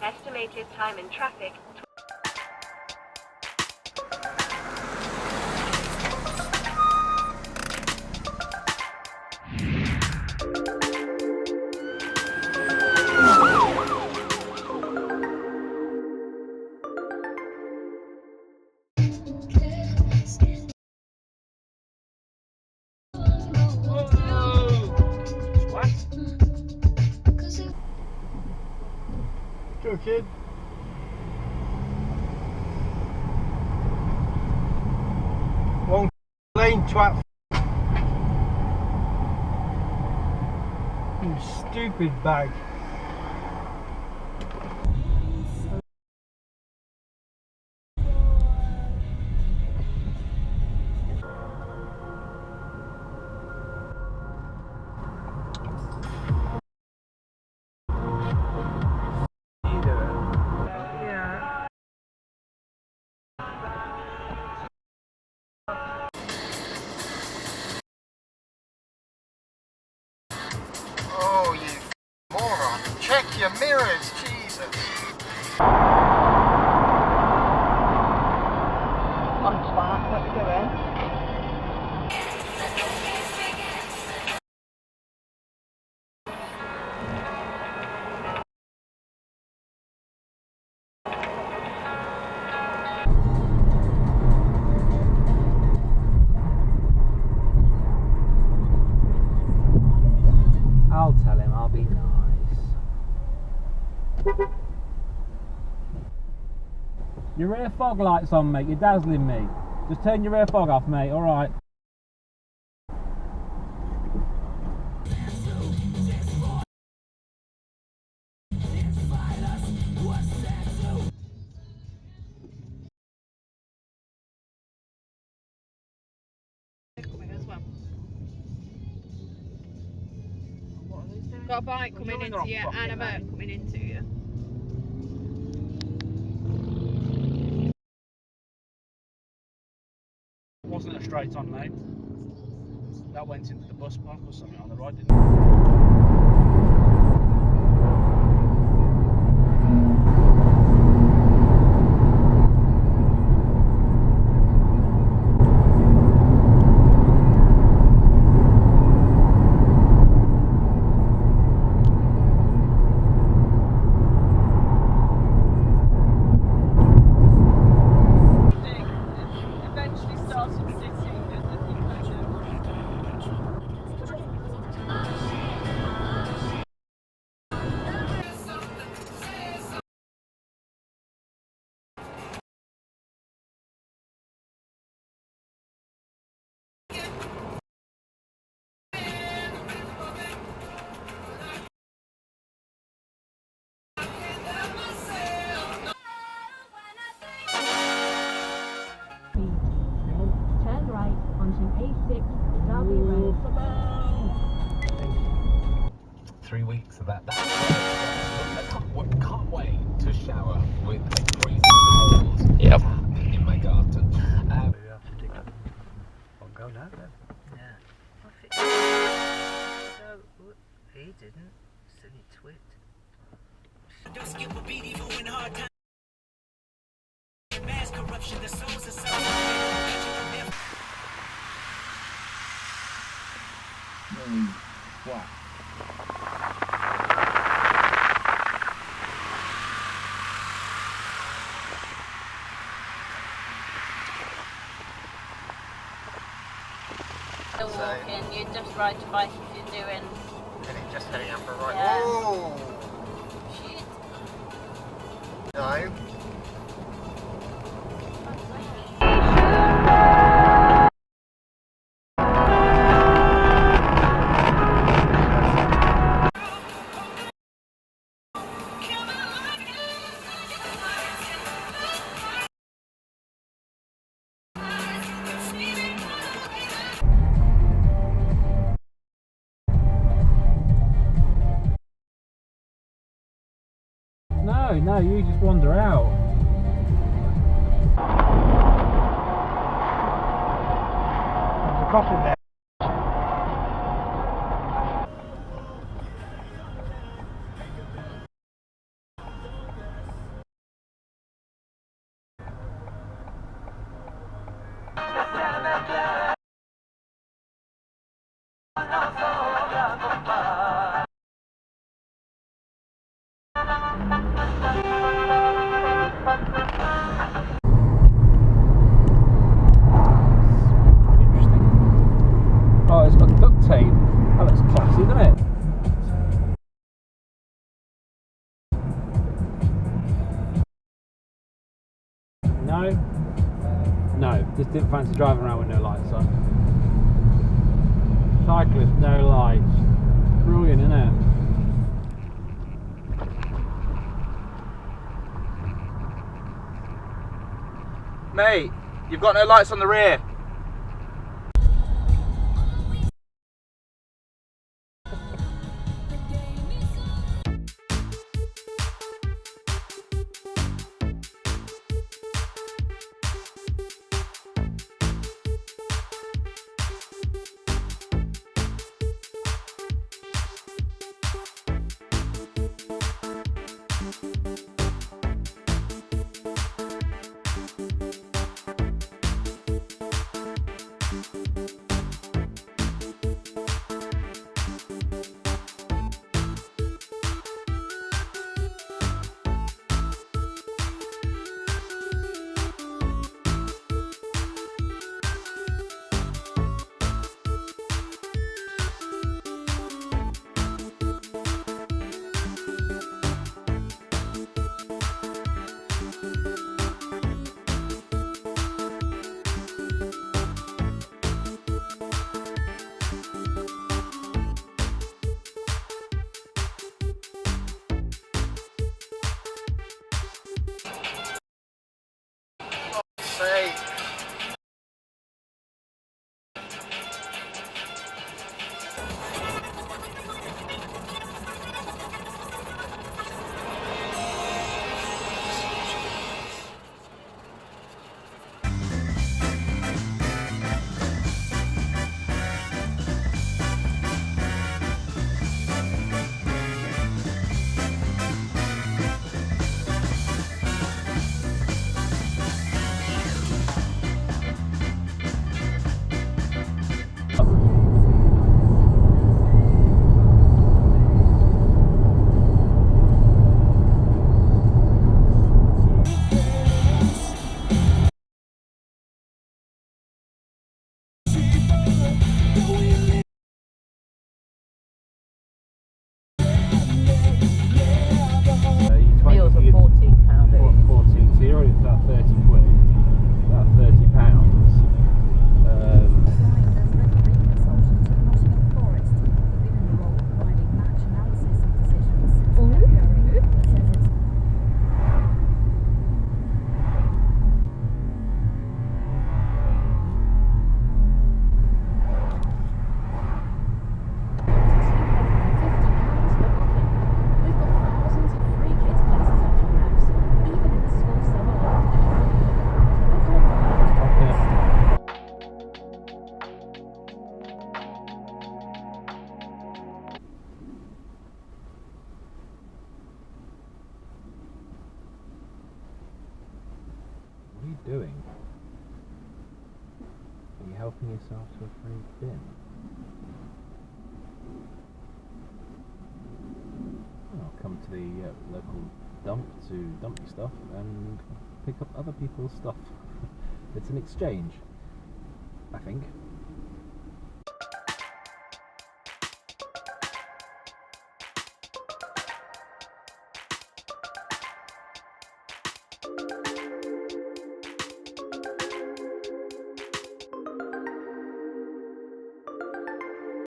Estimated time in traffic. Go, kid. Wrong lane, twat. You stupid bag. Oh, you moron. Check your mirrors, Jesus. On twat, what you doing? I'll tell him, I'll be nice. Your rear fog light's on, mate. You're dazzling me. Just turn your rear fog off, mate. Alright. Got a bike coming into you and a boat coming into you. It wasn't a straight on lane. That went into the bus park or something on the right, didn't it? Turn right onto A6 Derby Road. 3 weeks of that. I can't wait to shower with a freezing cold tap in my garden. Go now then. Yeah. He didn't. Silly twit. Don't skip a beat even when hard times. Mass corruption, the souls are so. Wow. Still walking, you just ride your bike if you're doing. Heading, just heading up for a right. Yeah. Whoa! Shit. No. No, you just wander out. There's a crossing there. Just didn't fancy driving around with no lights on. Cyclist, no lights. Brilliant, isn't it? Mate, you've got no lights on the rear. Meals are £14 each. 14, so you're already about 30 quid, about £30. What are you doing? Are you helping yourself to a free bin? I'll come to the local dump to dump your stuff and pick up other people's stuff. It's an exchange, I think.